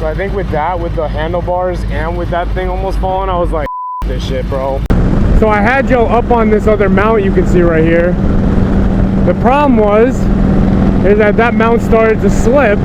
So I think with that, with the handlebars and with that thing almost falling, I was like, this shit, bro. So I had Joe up on this other mount you can see right here. The problem is that mount started to slip.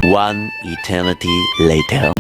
One eternity later.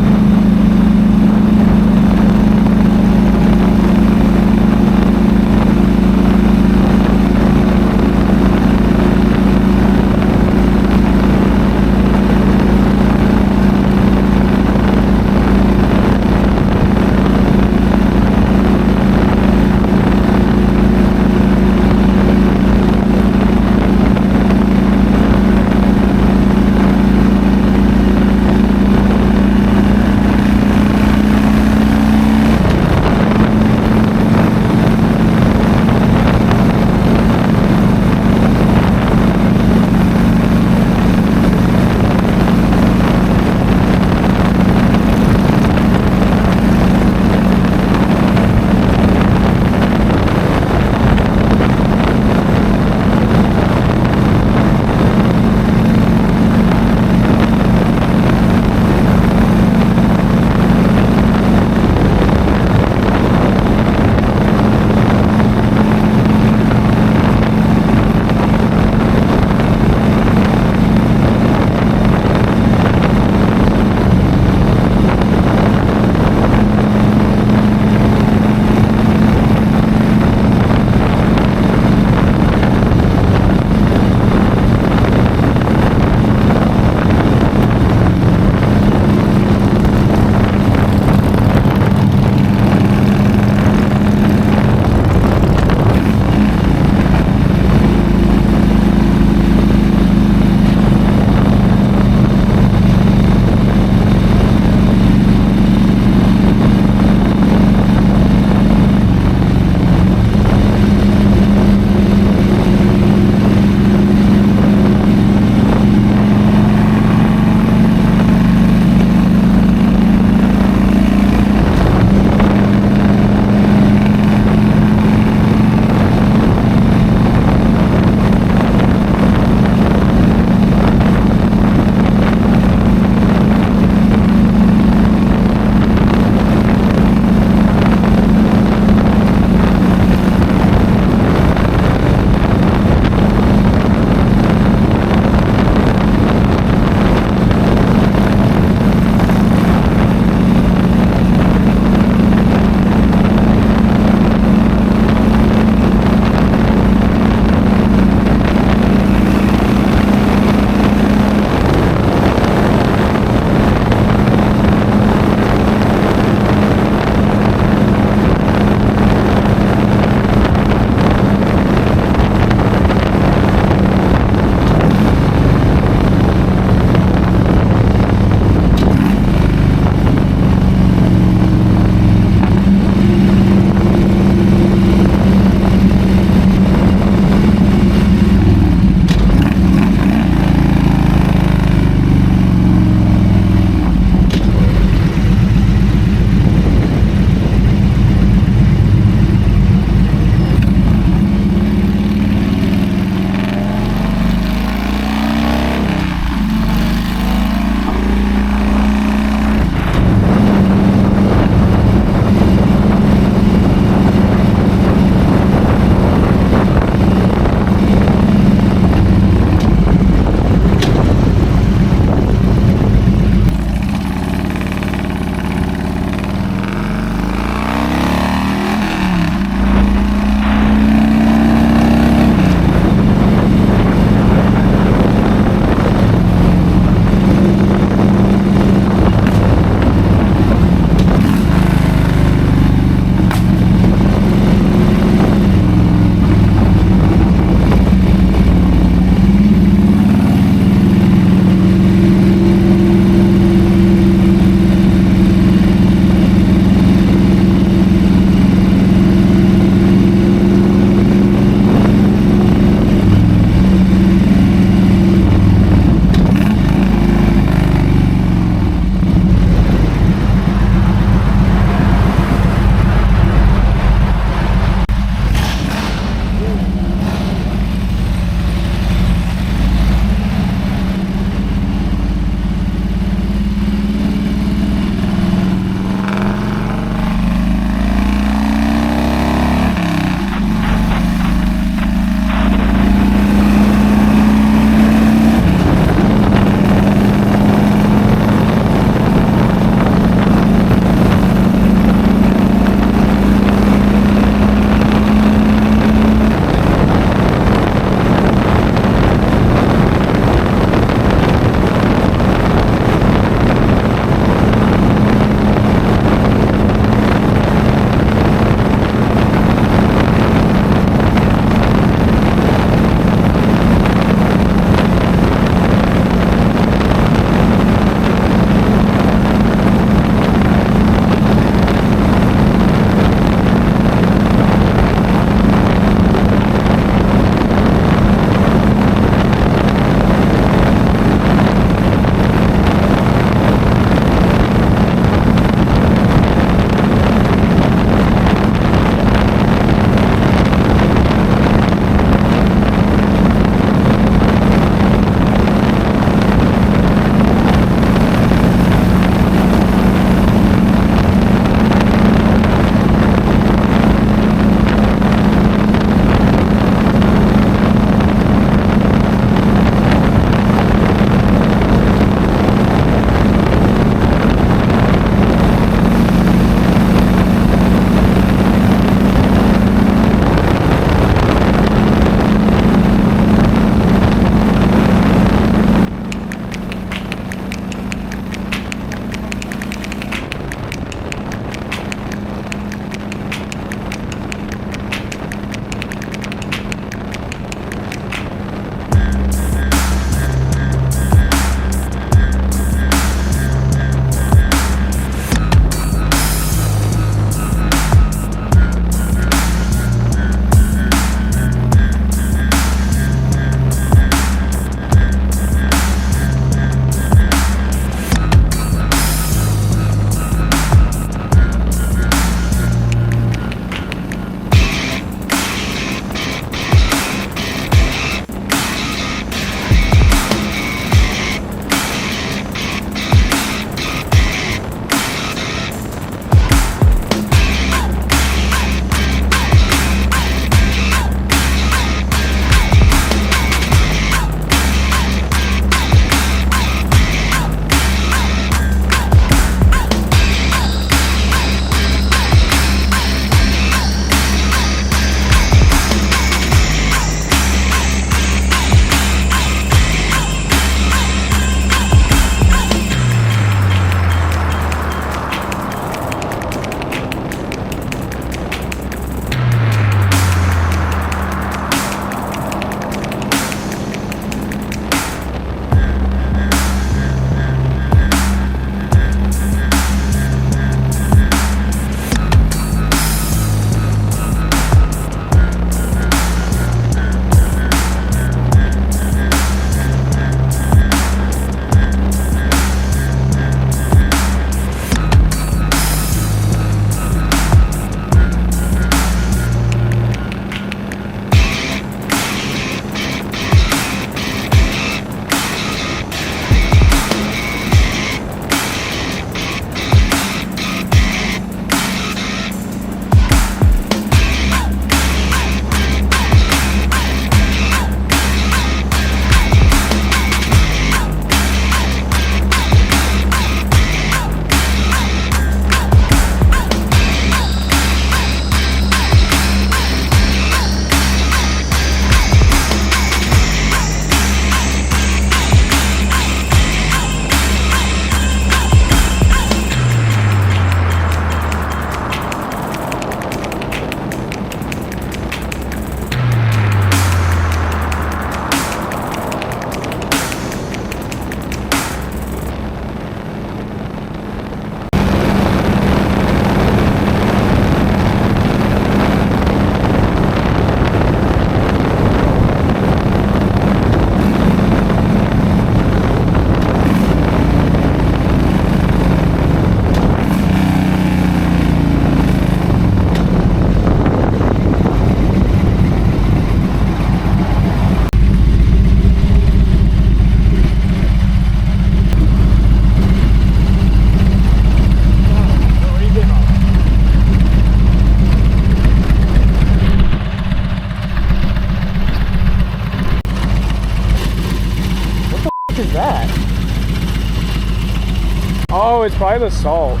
Oh, it's probably the salt.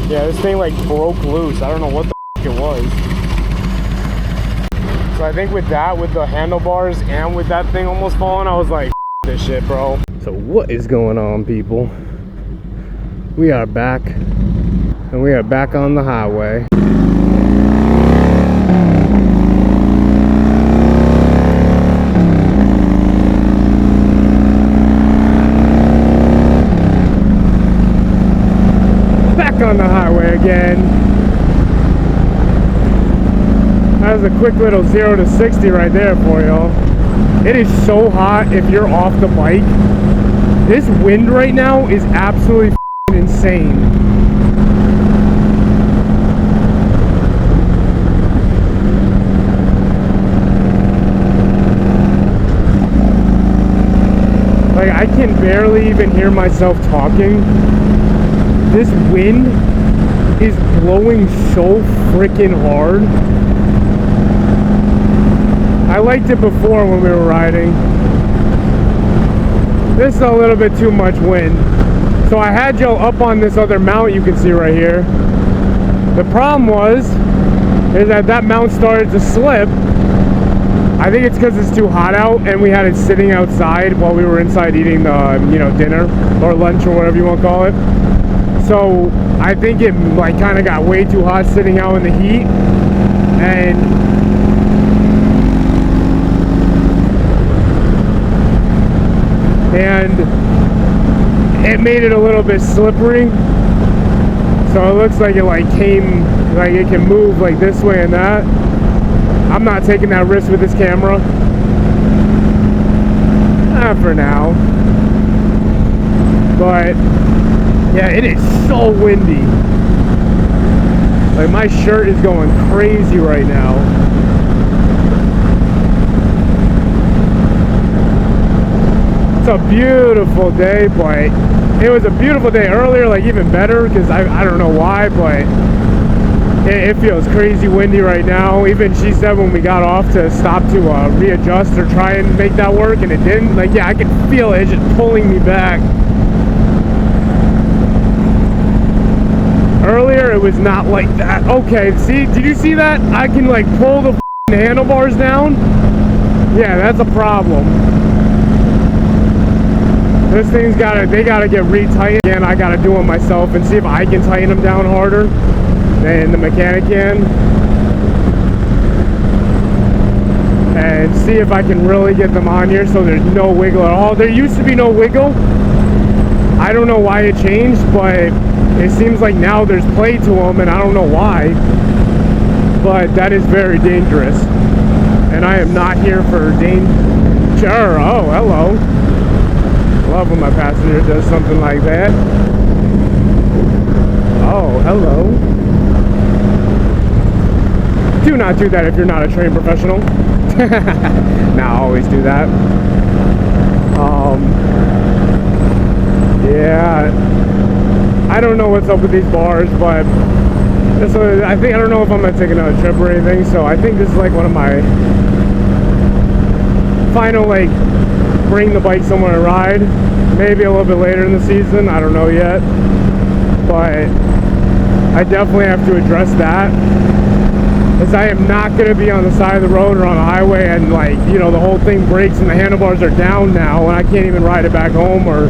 Yeah, this thing like broke loose. I don't know what the f it was. So I think with that, with the handlebars and with that thing almost falling, I was like, this shit, bro. So what is going on, people? We are back, and we are back on the highway. On the highway again. That was a quick little 0 to 60 right there for y'all. It is so hot if you're off the bike. This wind right now is absolutely insane. Like, I can barely even hear myself talking. This wind is blowing so freaking hard. I liked it before when we were riding. This is a little bit too much wind. So I had Joe up on this other mount you can see right here. The problem is that mount started to slip. I think it's because it's too hot out and we had it sitting outside while we were inside eating the, dinner or lunch or whatever you want to call it. So I think it like kind of got way too hot sitting out in the heat, and it made it a little bit slippery. So it looks like it it can move like this way and that. I'm not taking that risk with this camera. Not for now. But yeah, it is so windy. Like, my shirt is going crazy right now. It's a beautiful day, but it was a beautiful day earlier, like even better, because I don't know why, but it feels crazy windy right now. Even she said when we got off to stop to readjust or try and make that work, and it didn't. Like, yeah, I can feel it just pulling me back. Earlier it was not like that. Okay, see, did you see that? I can like pull the handlebars down. Yeah, that's a problem. This thing's they gotta get re-tightened, and I gotta do them myself and see if I can tighten them down harder than the mechanic can, and see if I can really get them on here so there's no wiggle at all. There used to be no wiggle. I don't know why it changed, but it seems like now there's play to them, and I don't know why, but that is very dangerous, and I am not here for danger. Oh, hello. Love when my passenger does something like that. Oh, hello. Do not do that if you're not a trained professional. Nah, I always do that. Yeah, I don't know what's up with these bars, but I don't know if I'm gonna take another trip or anything. So I think this is like one of my final, like, bring the bike somewhere to ride. Maybe a little bit later in the season, I don't know yet, but I definitely have to address that, because I am not going to be on the side of the road or on the highway and, like, the whole thing breaks and the handlebars are down now and I can't even ride it back home, or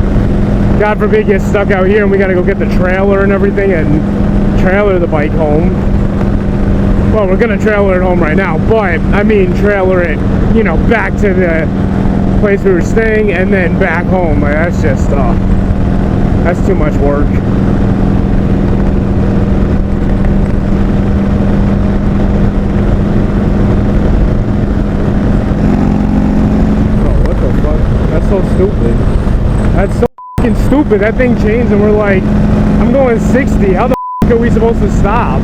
God forbid get stuck out here and we got to go get the trailer and everything and trailer the bike home. Well, we're going to trailer it home right now, but I mean trailer it, back to the place we were staying and then back home. Like, that's just that's too much work. Oh, what the fuck? That's so stupid. That's so fucking stupid. That thing changed and we're like, I'm going 60. How the fuck are we supposed to stop?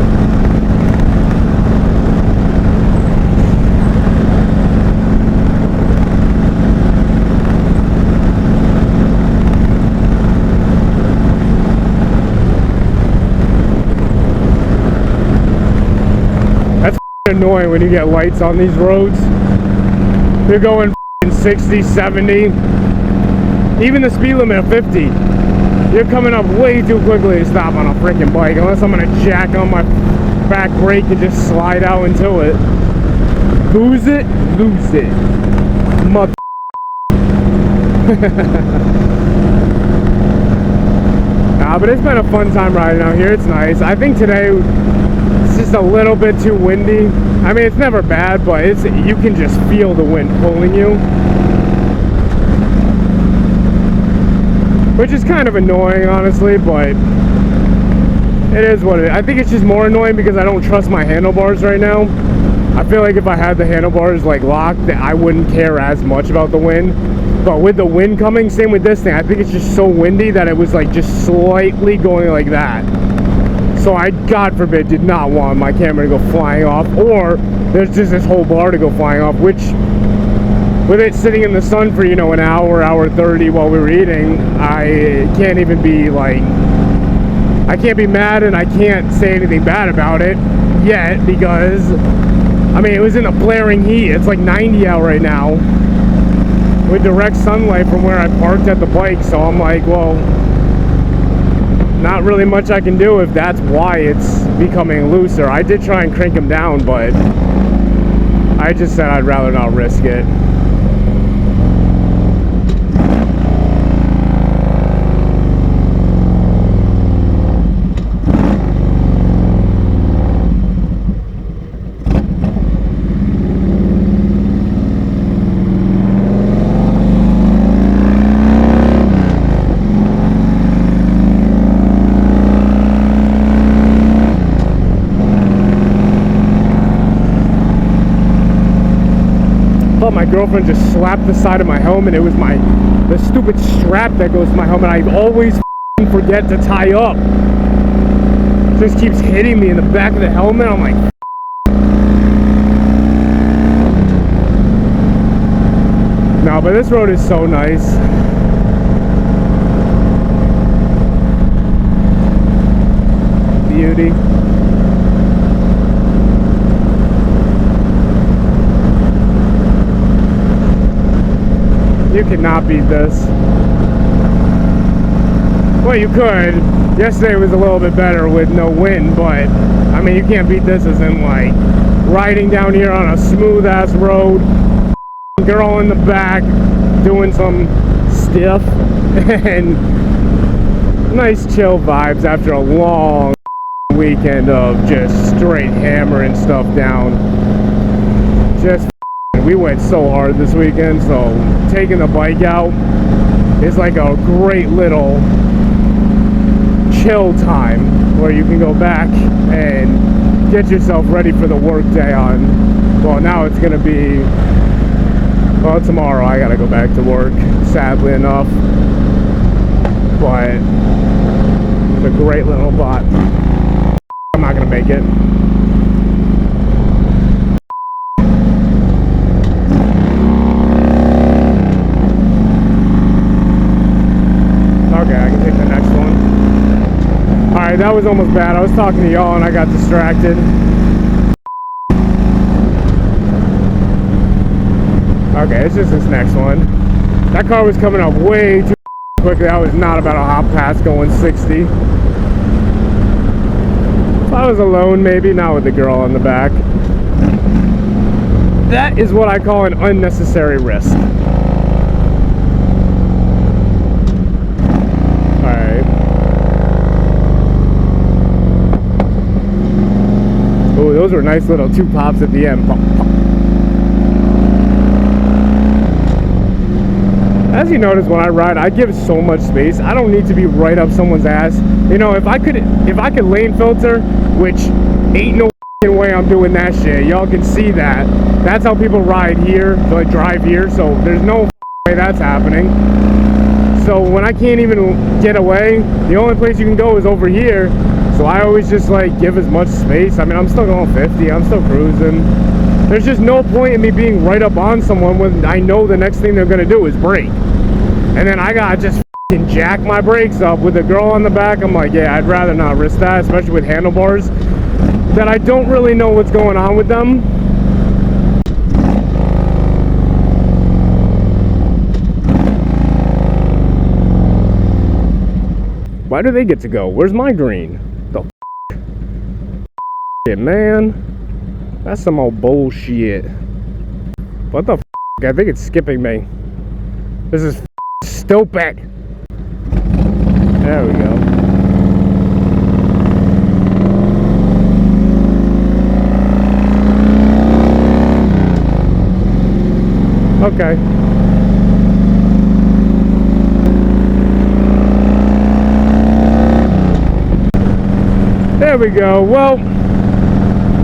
Annoying when you get lights on these roads. You're going 60, 70, Even the speed limit of 50, you're coming up way too quickly to stop on a freaking bike, unless I'm gonna jack on my back brake and just slide out into it. Lose it, lose it. Mother. Nah, but it's been a fun time riding out here. It's nice. I think today it's just a little bit too windy. I mean, it's never bad, but you can just feel the wind pulling you, which is kind of annoying, honestly, but it is what it is. I think it's just more annoying because I don't trust my handlebars right now. I feel like if I had the handlebars like locked, that I wouldn't care as much about the wind. But with the wind coming, same with this thing, I think it's just so windy that it was like just slightly going like that. So I, God forbid, did not want my camera to go flying off, or there's just this whole bar to go flying off, which with it sitting in the sun for, you know, an hour 30 while we were eating, I can't even be like, I can't be mad and I can't say anything bad about it yet, because I mean, it was in a blaring heat. It's like 90 out right now with direct sunlight from where I parked at the bike. So I'm like, well, not really much I can do if that's why it's becoming looser. I did try and crank him down, but I just said I'd rather not risk it. My girlfriend just slapped the side of my helmet. It was the stupid strap that goes to my helmet. I always forget to tie up. Just keeps hitting me in the back of the helmet. I'm like, no, but this road is so nice. Beauty. You cannot beat this. Well, you could. Yesterday was a little bit better with no wind, but I mean, you can't beat this as in like riding down here on a smooth ass road, girl in the back doing some stiff, and nice chill vibes after a long weekend of just straight hammering stuff down. Just we went so hard this weekend, so taking the bike out is like a great little chill time where you can go back and get yourself ready for the work day on, well, now it's gonna be, well, tomorrow I gotta go back to work, sadly enough, but it's a great little bot. I'm not gonna make it. Okay, I can take the next one. Alright, that was almost bad. I was talking to y'all and I got distracted. Okay, it's just this next one. That car was coming up way too quickly. I was not about to hop past going 60. If I was alone, maybe, not with the girl on the back. That is what I call an unnecessary risk. Those were nice little two pops at the end. Pop, pop. As you notice, when I ride, I give so much space. I don't need to be right up someone's ass. You know, if I could lane filter, which ain't no way I'm doing that shit. Y'all can see that. That's how people ride here, like drive here. So there's no way that's happening. So when I can't even get away, the only place you can go is over here. So I always just like give as much space. I mean, I'm still going 50, I'm still cruising. There's just no point in me being right up on someone when I know the next thing they're gonna do is brake. And then I gotta just fucking jack my brakes up with the girl on the back. I'm like, yeah, I'd rather not risk that, especially with handlebars that I don't really know what's going on with them. Why do they get to go? Where's my green? The shit, man. That's some old bullshit. What the I think it's skipping me. This is stupid. There we go. Okay. There we go. Well,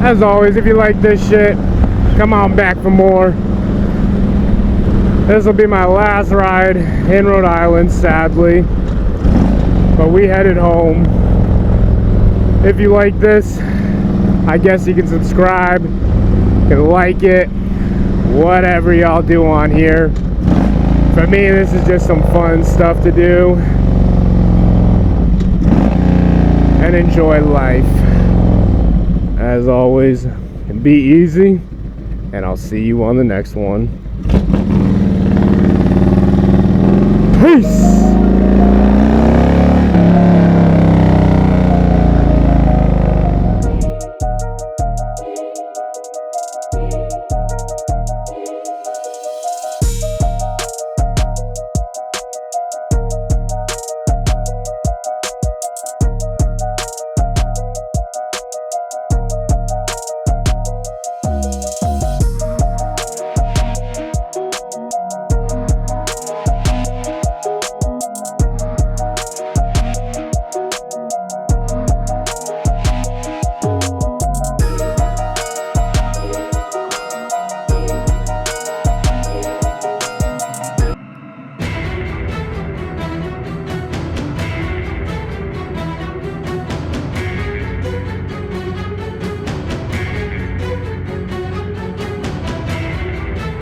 as always, if you like this shit, come on back for more. This will be my last ride in Rhode Island, sadly. But we headed home. If you like this, I guess you can subscribe, you can like it, whatever y'all do on here. For me, this is just some fun stuff to do and enjoy life. As always, be easy, and I'll see you on the next one.